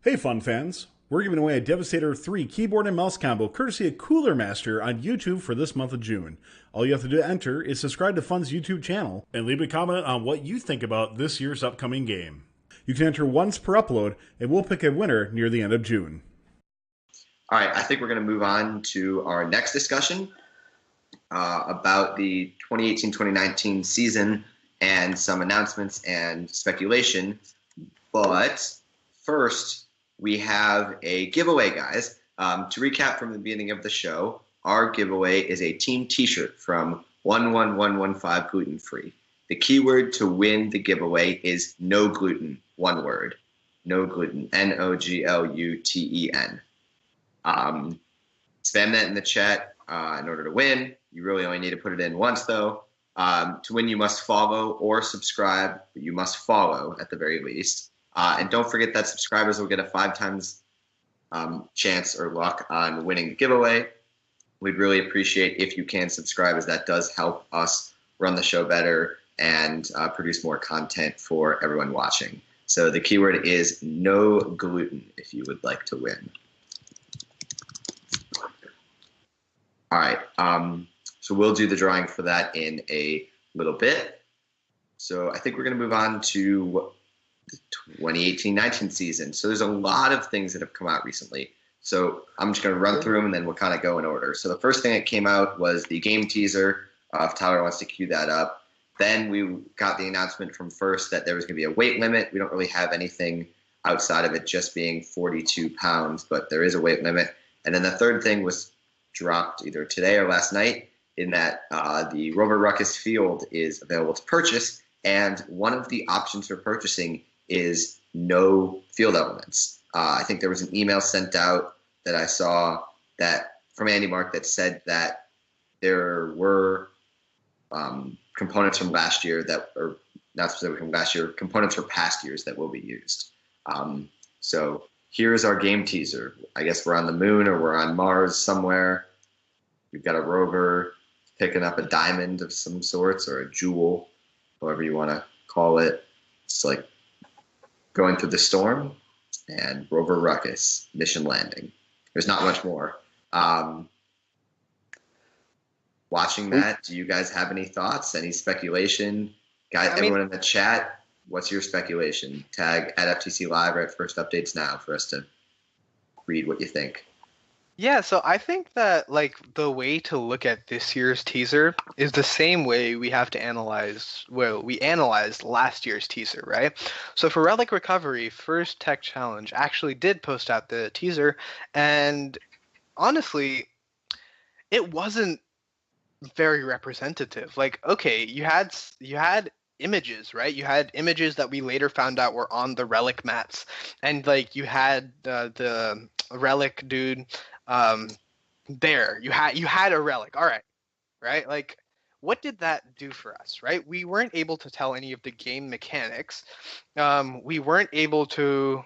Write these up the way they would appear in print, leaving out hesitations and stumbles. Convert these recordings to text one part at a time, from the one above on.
Hey, fun fans! We're giving away a Devastator 3 keyboard and mouse combo courtesy of Cooler Master on YouTube for this month of June. All you have to do to enter is subscribe to Fun's YouTube channel and leave a comment on what you think about this year's upcoming game. You can enter once per upload, and we'll pick a winner near the end of June. All right, I think we're going to move on to our next discussion about the 2018-2019 season and some announcements and speculation. But first, we have a giveaway, guys. To recap from the beginning of the show, our giveaway is a team t-shirt from 11115 Gluten Free. The keyword to win the giveaway is no gluten, one word. No gluten, NOGLUTEN. Spam that in the chat in order to win. You really only need to put it in once, though. To win, you must follow or subscribe, but you must follow at the very least. And don't forget that subscribers will get a 5 times chance or luck on winning the giveaway. We'd really appreciate if you can subscribe, as that does help us run the show better and produce more content for everyone watching. So the keyword is no gluten if you would like to win. All right. So we'll do the drawing for that in a little bit. So I think we're going to move on to the 2018-19 season. So there's a lot of things that have come out recently. So I'm just going to run through them, and then we'll kind of go in order. So the first thing that came out was the game teaser. If Tyler wants to cue that up. Then we got the announcement from First that there was going to be a weight limit. We don't really have anything outside of it just being 42 pounds, but there is a weight limit. And then the third thing was dropped either today or last night, in that the Rover Ruckus field is available to purchase, and one of the options for purchasing is no field elements. I think there was an email sent out that I saw that from Andy Mark that said that there were components from last year that are not specifically from last year, components for past years that will be used. So here's our game teaser. I guess we're on the moon or we're on Mars somewhere. We've got a rover picking up a diamond of some sorts, or a jewel, however you want to call it. It's like going through the storm, and Rover Ruckus, mission landing. There's not much more. Watching that, do you guys have any thoughts, any speculation? Guys, everyone in the chat, what's your speculation? Tag at FTC Live or at First Updates now for us to read what you think. Yeah, so I think that the way to look at this year's teaser is the same way we have to analyze, well, we analyzed last year's teaser, right? So for Relic Recovery, First Tech Challenge actually did post out the teaser, and honestly, it wasn't very representative. Okay, you had images, right? You had images that we later found out were on the Relic mats, and you had the Relic dude there. You had a Relic, all right? What did that do for us, right? We weren't able to tell any of the game mechanics. We weren't able to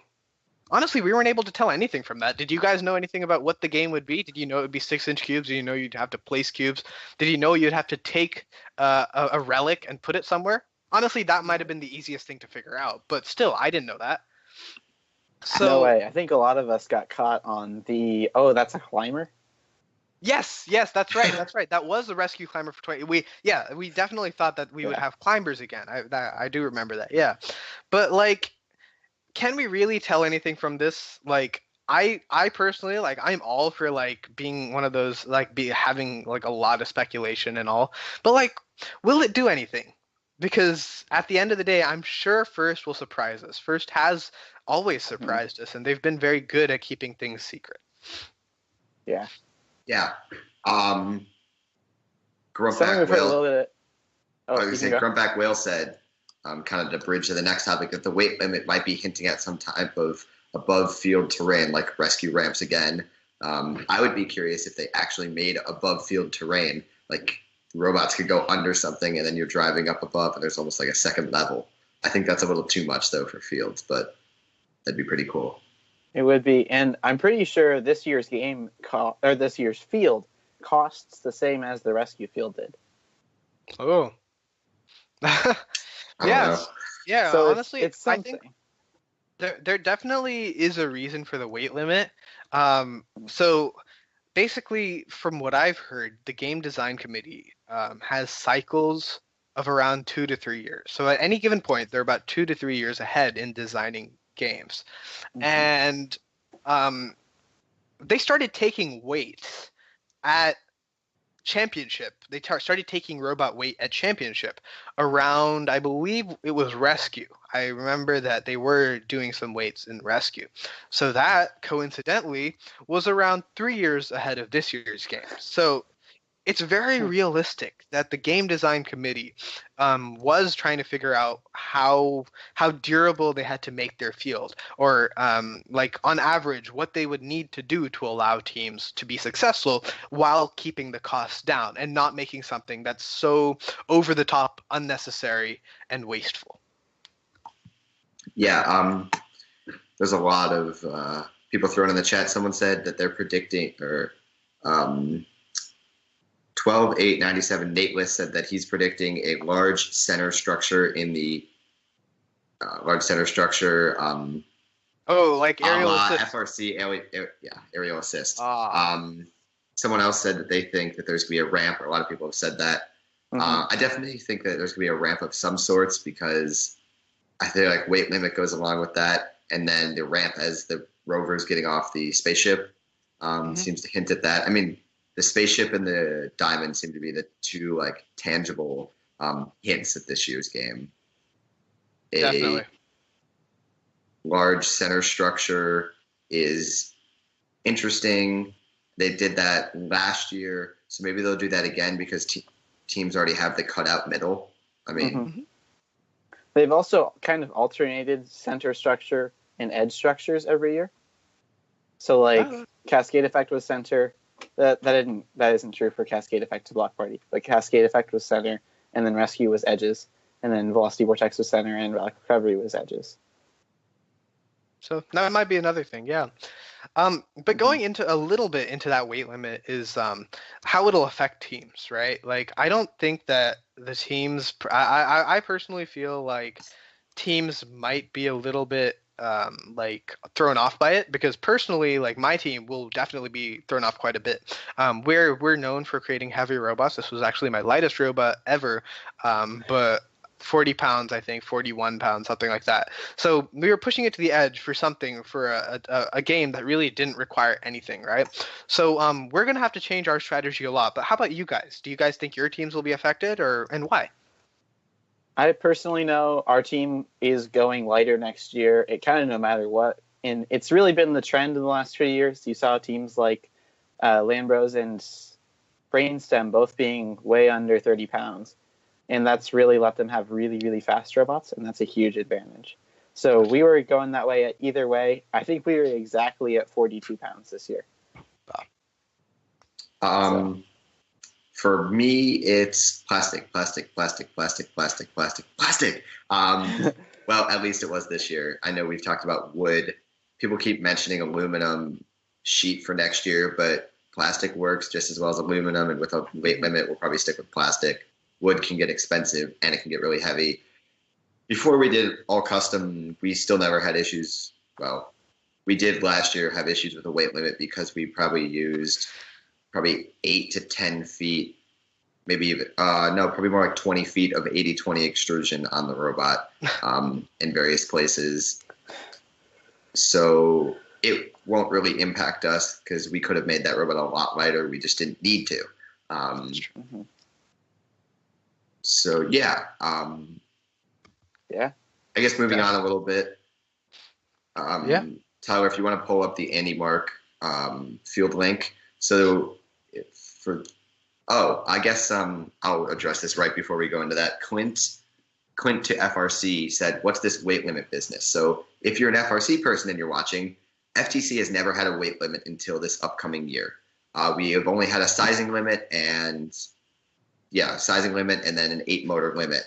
tell anything from that. Did you guys know anything about what the game would be? Did you know it would be 6-inch cubes? Did you know you'd have to place cubes? Did you know you'd have to take a Relic and put it somewhere? Honestly, that might have been the easiest thing to figure out, but still, I didn't know that. So, no way. I think a lot of us got caught on the, oh, that's a climber? Yes, that's right. That's right. That was the rescue climber for 20. We definitely thought that we would have climbers again. I do remember that. Yeah. But can we really tell anything from this? I personally, I'm all for being one of those having a lot of speculation and all. But will it do anything? Because at the end of the day, I'm sure First will surprise us. First has always surprised us, and they've been very good at keeping things secret. Yeah. Yeah. Grumpback Whale said, kind of to bridge to the next topic, that the weight limit might be hinting at some type of above field terrain, like rescue ramps again. I would be curious if they actually made above field terrain, robots could go under something and then you're driving up above and there's almost like a second level. I think that's a little too much though for fields, but that'd be pretty cool. It would be, and I'm pretty sure this year's this year's field costs the same as the rescue field did. Oh. Yes. Yeah, So honestly, it's something. There definitely is a reason for the weight limit. So basically, from what I've heard, the game design committee has cycles of around 2 to 3 years. So at any given point, they're about 2 to 3 years ahead in designing games, and um, they started taking weights at championship. They started taking robot weight at championship around, I believe it was rescue. I remember that they were doing some weights in rescue. So that coincidentally was around 3 years ahead of this year's game. So it's very realistic that the game design committee was trying to figure out how durable they had to make their field, or like on average what they would need to do to allow teams to be successful while keeping the costs down and not making something that's so over the top, unnecessary, and wasteful. Yeah, there's a lot of people throwing in the chat. Someone said that they're predicting, or 12-8-97 Nate List said that he's predicting a large center structure in the large center structure. Oh, like aerial assist. FRC, aerial assist. Ah. Someone else said that they think that there's going to be a ramp, or a lot of people have said that. I definitely think that there's going to be a ramp of some sorts, because I feel like weight limit goes along with that, and then the ramp as the rover is getting off the spaceship seems to hint at that. I mean, the spaceship and the diamond seem to be the two like tangible hints at this year's game. Definitely. A large center structure is interesting. They did that last year, so maybe they'll do that again, because teams already have the cutout middle. I mean, they've also kind of alternated center structure and edge structures every year. So like Cascade Effect was center. That isn't true for Cascade Effect to Block Party. Like Cascade Effect was center, and then Rescue was edges, and then Velocity Vortex was center, and Relic Recovery was edges. So that might be another thing, yeah. But going into a little bit into that weight limit is how it'll affect teams, right? Like, I don't think that the teams. I personally feel like teams might be a little bit like thrown off by it, because personally, like, my team will definitely be thrown off quite a bit. We're known for creating heavy robots. This was actually my lightest robot ever, but 40 pounds, I think, 41 pounds, something like that. So we were pushing it to the edge for something, for a game that really didn't require anything, right? So we're going to have to change our strategy a lot. But how about you guys? Do you guys think your teams will be affected, and why? I personally know our team is going lighter next year. It kind of no matter what. And it's really been the trend in the last 3 years. You saw teams like Lambros and Brainstem both being way under 30 pounds. And that's really let them have really, really fast robots, and that's a huge advantage. So we were going that way either way. I think we were exactly at 42 pounds this year. For me, it's plastic. Well, at least it was this year. I know we've talked about wood. People keep mentioning aluminum sheet for next year, but plastic works just as well as aluminum, and with a weight limit, we'll probably stick with plastic. Wood can get expensive, and it can get really heavy. Before we did all custom, we still never had issues. Well, we did last year have issues with the weight limit, because we probably used 8 to 10 feet, maybe even, probably more like 20 feet of 80-20 extrusion on the robot in various places. So it won't really impact us, because we could have made that robot a lot lighter. We just didn't need to. So yeah. Yeah. I guess moving on a little bit. Tyler, if you want to pull up the Andy Mark field link. So I guess I'll address this right before we go into that. Clint to FRC said, "What's this weight limit business?" So if you're an FRC person and you're watching, FTC has never had a weight limit until this upcoming year. We have only had a sizing limit and then an 8 motor limit.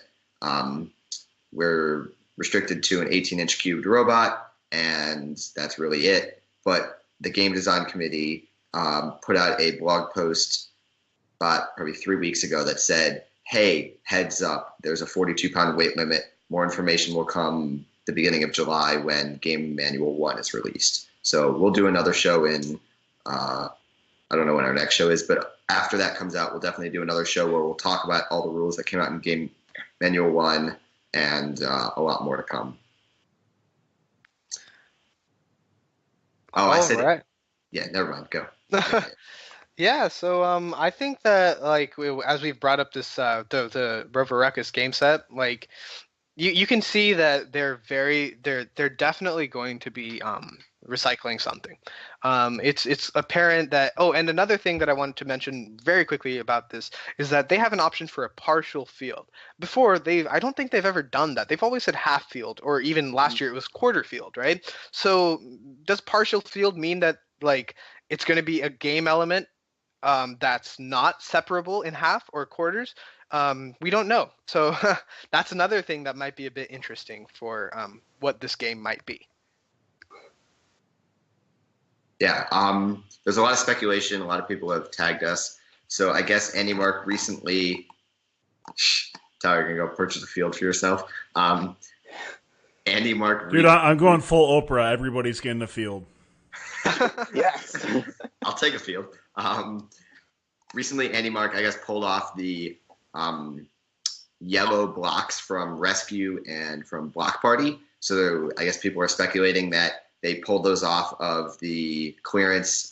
We're restricted to an 18-inch cubed robot, and that's really it. But the game design committee put out a blog post probably 3 weeks ago that said, "Hey, heads up, there's a 42-pound weight limit. More information will come the beginning of July when Game Manual 1 is released. So we'll do another show in, I don't know when our next show is, but after that comes out, we'll definitely do another show where we'll talk about all the rules that came out in Game Manual 1 and a lot more to come. Oh, I said right. Yeah, never mind. Go. Yeah, so I think that as we've brought up this the Rover Ruckus game set, like you can see that they're definitely going to be recycling something. It's apparent that and another thing that I wanted to mention very quickly about this is that they have an option for a partial field. Before I don't think they've ever done that. They've always said half field, or even last year it was quarter field, right? So does partial field mean that like it's going to be a game element that's not separable in half or quarters? We don't know. So that's another thing that might be a bit interesting for what this game might be. Yeah, there's a lot of speculation. A lot of people have tagged us. So I guess Andy Mark recently, Tyler, you're going to go purchase a field for yourself. Andy Mark. Dude, I'm going full Oprah. Everybody's getting the field. Yes. I'll take a field. Recently, Andy Mark, I guess, pulled off the yellow blocks from Rescue and from Block Party. So I guess people are speculating that they pulled those off of the clearance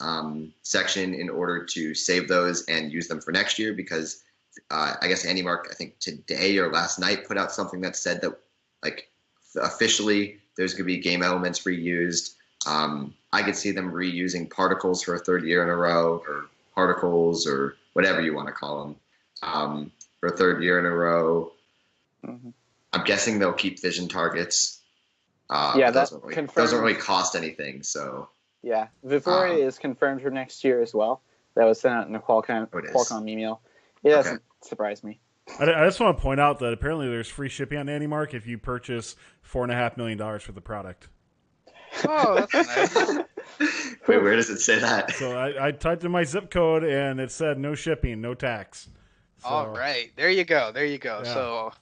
section in order to save those and use them for next year, because I guess Andy Mark, I think today or last night, put out something that said that like officially there's going to be game elements reused. I could see them reusing particles for a third year in a row, or particles, or whatever you want to call them, for a third year in a row. Mm-hmm. I'm guessing they'll keep vision targets. Yeah, that doesn't really cost anything. So yeah, Vivoria is confirmed for next year as well. That was sent out in a Qualcomm email. It doesn't surprise me. I just want to point out that apparently there's free shipping on Andy Mark if you purchase $4.5 million for the product. Oh, that's nice. Wait, where does it say that? So I typed in my zip code and it said no shipping, no tax. So, all right, there you go. Yeah. So,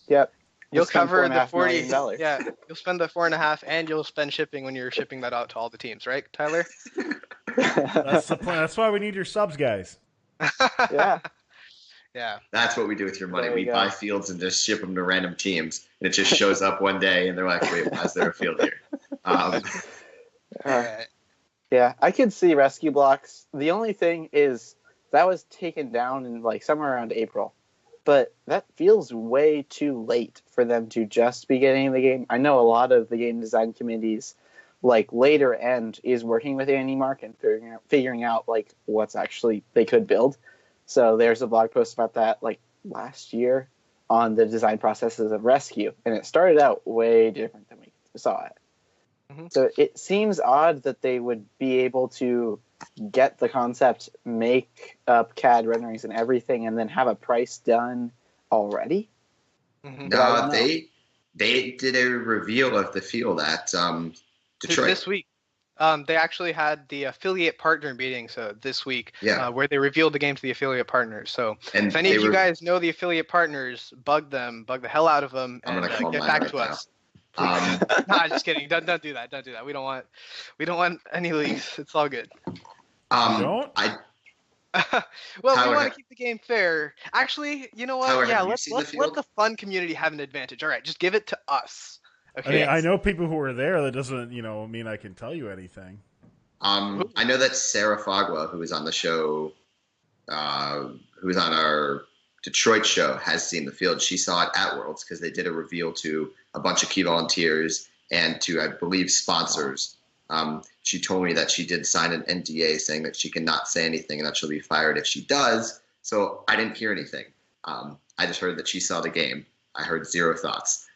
yep. You'll cover the $40. Yeah, you'll spend the $4.5, and you'll spend shipping when you're shipping that out to all the teams, right, Tyler? That's the point. That's why we need your subs, guys. Yeah. Yeah. That's what we do with your money. We go. buy fields and just ship them to random teams, and it just shows up one day, and they're like, "Wait, why is there a field here?" Yeah, I could see rescue blocks. The only thing is that was taken down in like somewhere around April. But that feels way too late for them to just be getting the game. I know a lot of the game design committees, like later end, is working with Andy Mark and figuring out like what's actually they could build. So there's a blog post about that like last year on the design processes of Rescue, and it started out way different than we saw it. Mm-hmm. So it seems odd that they would be able to get the concept, make up CAD renderings and everything, and then have a price done already. Mm-hmm. No, they did a reveal of the field at Detroit this week. They actually had the affiliate partner meeting, so this week, where they revealed the game to the affiliate partners. So if any of you guys know the affiliate partners, bug the hell out of them, and get back to us. Nah, just kidding. Don't do that. Don't do that. We don't want any leaks. It's all good. Don't? Well, we want to keep the game fair. Actually, you know what? Tyler, let's let the fun community have an advantage. All right, just give it to us. Okay. I know people who were there. That doesn't, mean I can tell you anything. I know that Sarah Fogwell, who was on the show, who was on our Detroit show, has seen the field. She saw it at Worlds because they did a reveal to a bunch of key volunteers and to, I believe, sponsors. She told me that she did sign an NDA saying that she cannot say anything and that she'll be fired if she does. So I didn't hear anything. I just heard that she saw the game. I heard zero thoughts.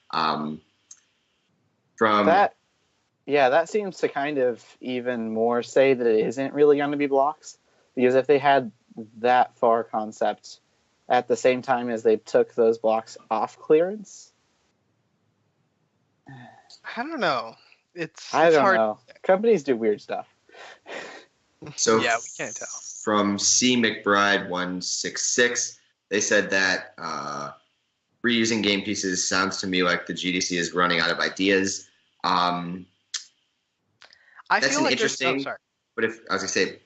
That seems to kind of even more say that it isn't really going to be blocks, because if they had that far concept at the same time as they took those blocks off clearance, I don't know. It's hard. Know. Companies do weird stuff. So yeah, we can't tell. From C McBride 166, they said that reusing game pieces sounds to me like the GDC is running out of ideas. I That's feel an like interesting. sorry. But if I was gonna say,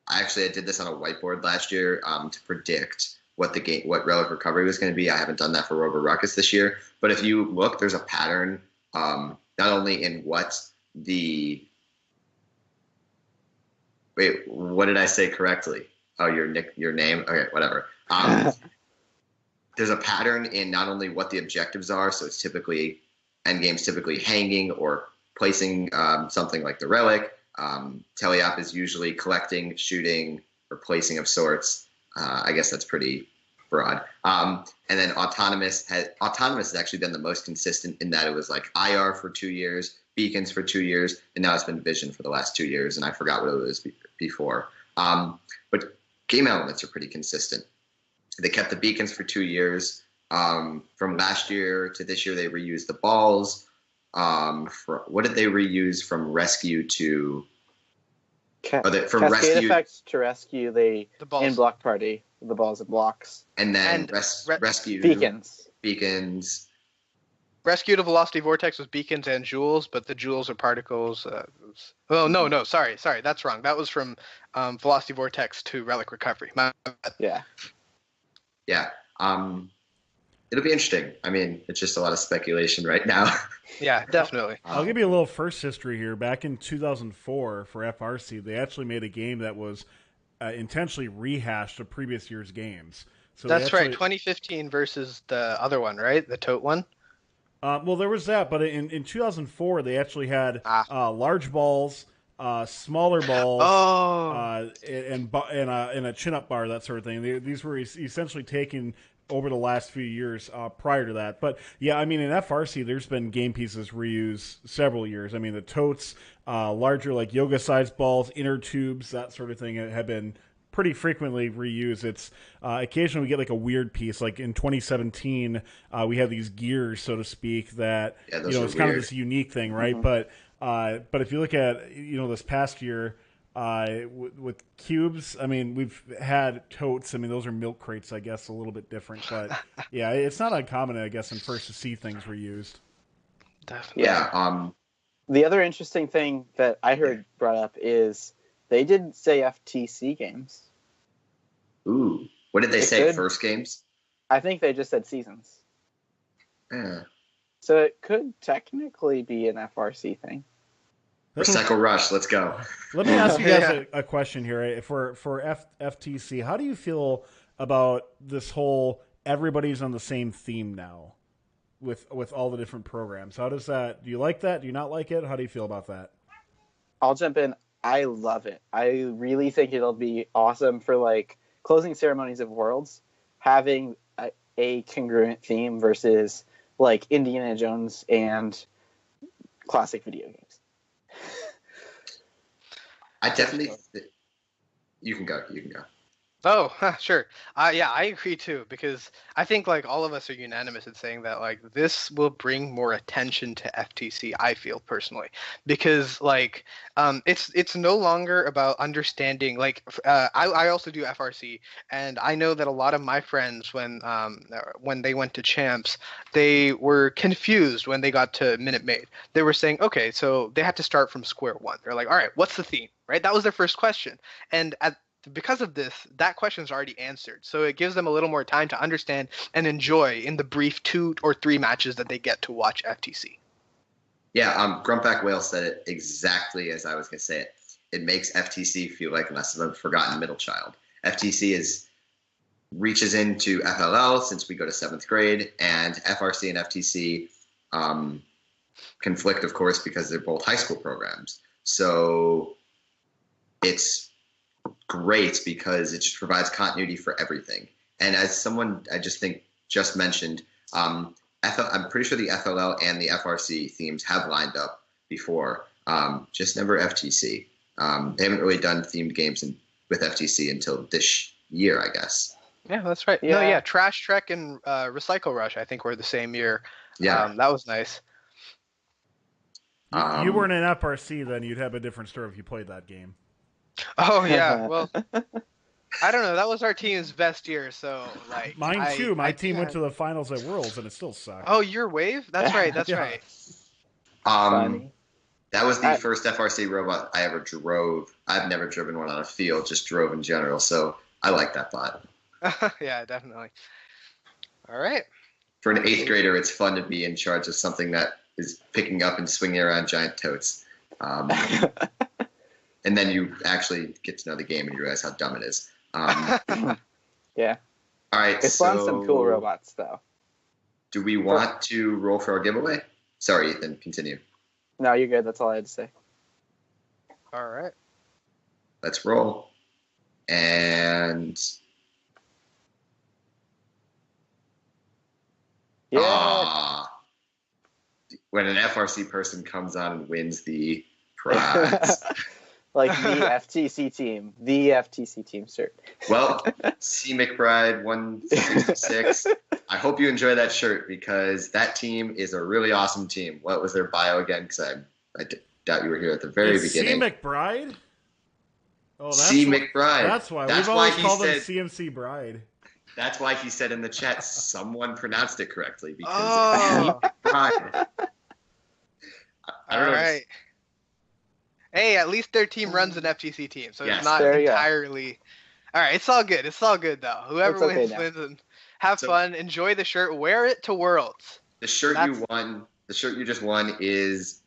I did this on a whiteboard last year to predict what relic recovery was going to be. I haven't done that for Rover Ruckus this year, but if you look, there's a pattern not only in what did I say correctly? Oh, your name. Okay, whatever. There's a pattern in not only what the objectives are, so it's typically endgame's typically hanging or placing something like the relic. Teleop is usually collecting, shooting, or placing of sorts. I guess that's pretty broad. And then autonomous has actually been the most consistent in that it was like IR for 2 years, beacons for 2 years, and now it's been vision for the last 2 years, and I forgot what it was before. But game elements are pretty consistent. They kept the beacons for 2 years. From last year to this year, they reused the balls. What did they reuse from rescue to? From Cascade rescue effects to rescue the balls. In block party, the balls and blocks, and then rescue beacons. Rescue to Velocity Vortex was beacons and jewels, but the jewels are particles. No, sorry, that's wrong. That was from Velocity Vortex to Relic Recovery. My bad. Yeah. It'll be interesting. I mean, it's just a lot of speculation right now. Yeah, definitely. I'll give you a little first history here. Back in 2004 for FRC, they actually made a game that was intentionally rehashed of previous year's games. So that's right, 2015 versus the other one, right? The tote one? Well, there was that, but in 2004, they actually had large balls, smaller balls, and a chin-up bar, that sort of thing. These were essentially taken over the last few years prior to that. But, yeah, I mean, in FRC, there's been game pieces reused several years. I mean, the totes, larger, like yoga-sized balls, inner tubes, that sort of thing have been pretty frequently reused. It's occasionally we get like a weird piece. Like in 2017, we have these gears, so to speak, that it's kind of this unique thing, right? Mm-hmm. But if you look at this past year with cubes, I mean, we've had totes. I mean, those are milk crates, I guess, a little bit different. But yeah, it's not uncommon, I guess, in first to see things reused. Definitely. Yeah. The other interesting thing that I heard brought up is they didn't say FTC games. Ooh. What did they say? First games? I think they just said seasons. Yeah. So it could technically be an FRC thing. Recycle Rush, let's go. Let me ask you guys a question here. For FTC, how do you feel about this whole everybody's on the same theme now with all the different programs? How does that? Do you like that? Do you not like it? How do you feel about that? I'll jump in. I love it. I really think it'll be awesome for like closing ceremonies of Worlds, having a congruent theme versus like Indiana Jones and classic video games. I definitely. You can go. Oh, sure. Yeah, I agree too, because I think like all of us are unanimous in saying that like this will bring more attention to FTC. I feel personally, because like it's no longer about understanding. Like I also do FRC, and I know that a lot of my friends when they went to champs, they were confused when they got to Minute Maid. They were saying, okay, so they had to start from square one. They're like, all right, what's the theme? Right? That was their first question, and because of this, that question's already answered. So it gives them a little more time to understand and enjoy in the brief 2 or 3 matches that they get to watch FTC. Yeah, Grumpback Whale said it exactly as I was going to say it. It makes FTC feel like less of a forgotten middle child. FTC reaches into FLL since we go to 7th grade, and FRC and FTC conflict, of course, because they're both high school programs. So it's great because it just provides continuity for everything. And as someone I just mentioned, I'm pretty sure the FLL and the FRC themes have lined up before, just never FTC. They haven't really done themed games with FTC until this year, I guess. Yeah, that's right. Yeah. No, yeah, Trash Trek and Recycle Rush, I think, were the same year. Yeah, that was nice. You weren't in FRC, then you'd have a different story if you played that game. Oh yeah, well, I don't know. That was our team's best year. So like, Mine too. My I team went can't. to the finals at Worlds, and it still sucked. Oh, your wave? That's right. That's Yeah. right. Um, Funny. that was the I- first FRC robot I ever drove. I've never driven one on a field, just drove in general. So I like that thought. Yeah, definitely. All right. For an eighth grader, it's fun to be in charge of something that is picking up and swinging around giant totes. And then you actually get to know the game and you realize how dumb it is. Yeah. All right. It's so fun, some cool robots, though. Do we want to roll for our giveaway? Sorry, Ethan. Continue. No, you're good. That's all I had to say. All right. Let's roll. And Yeah. when an FRC person comes on and wins the prize. Like the FTC team. The FTC team shirt. Well, C. McBride 166. I hope you enjoy that shirt because that team is a really awesome team. What was their bio again? Because I doubt you were here at the very It's beginning. C. McBride? Oh, that's C. why, McBride. That's why. That's We've why always he called said. him CMC Bride. That's why he said in the chat someone pronounced it correctly because Oh. it's C. McBride. I All don't know. right. Hey, at least their team runs an FTC team, so Yes. it's not There you go. entirely. All right, it's all good. It's all good though. Whoever It's okay wins now. wins, and have So- fun. Enjoy the shirt. Wear it to Worlds. The shirt you won, the shirt you just won is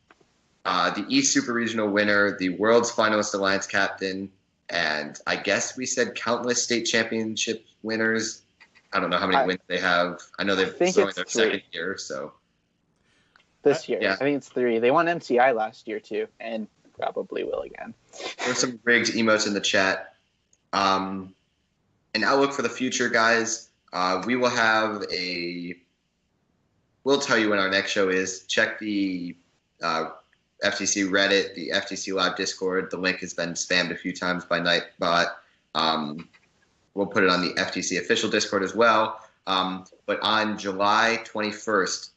the East Super Regional winner, the World's Finalist Alliance captain, and I guess we said countless state championship winners. I don't know how many wins they have. I know they're think still in it's their 3. second year, so This year. Yeah. I think it's 3. They won MTI last year, too, and probably will again. there's some rigged emotes in the chat. An outlook for the future, guys. We will have we'll tell you when our next show is. Check the FTC Reddit, the FTC Live Discord. The link has been spammed a few times by Nightbot. We'll put it on the FTC official Discord as well. But on July 21st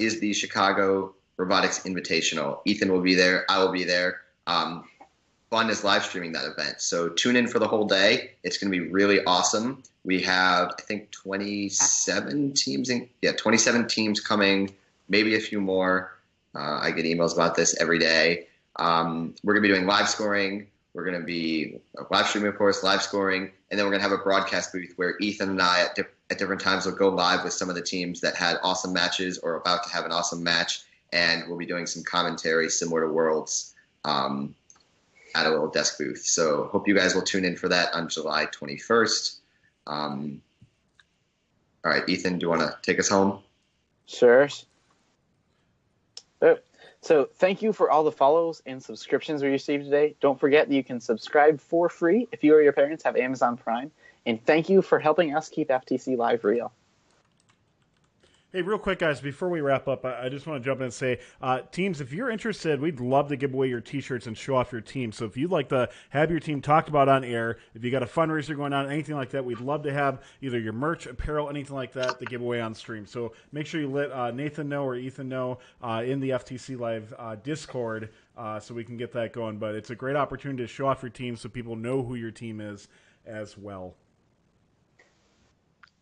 is the Chicago Robotics Invitational. Ethan will be there. I will be there. Fun is live streaming that event. So tune in for the whole day. It's going to be really awesome. We have, I think, 27 teams. 27 teams coming, maybe a few more. I get emails about this every day. We're going to be doing live scoring. We're going to be live streaming, of course, live scoring. And then we're going to have a broadcast booth where Ethan and I at different times will go live with some of the teams that had awesome matches or about to have an awesome match. And we'll be doing some commentary similar to Worlds at a little desk booth. So hope you guys will tune in for that on July 21st. All right, Ethan, do you want to take us home? Sure. So thank you for all the follows and subscriptions we received today. Don't forget that you can subscribe for free if you or your parents have Amazon Prime. And thank you for helping us keep FTC Live real. Hey, real quick, guys, before we wrap up, I just want to jump in and say, teams, if you're interested, we'd love to give away your T-shirts and show off your team. So if you'd like to have your team talked about on air, if you got a fundraiser going on, anything like that, we'd love to have either your merch, apparel, anything like that to give away on stream. So make sure you let Nathan know or Ethan know in the FTC Live Discord so we can get that going. But it's a great opportunity to show off your team so people know who your team is as well.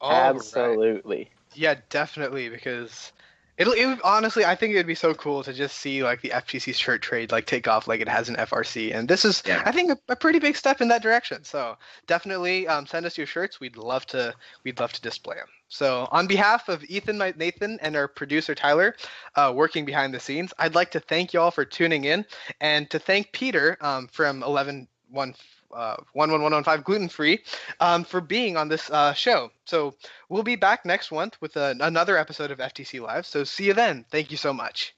All right. Absolutely. Yeah, definitely, because it would honestly, I think it would be so cool to just see like the FTC shirt trade like take off like it has an FRC, and this is I think a pretty big step in that direction. So definitely send us your shirts. We'd love to display them. So on behalf of Ethan, Nathan, and our producer Tyler, working behind the scenes, I'd like to thank you all for tuning in, and to thank Peter from 11115 Gluten Free for being on this show. So we'll be back next month with another episode of FTC Live. So see you then. Thank you so much.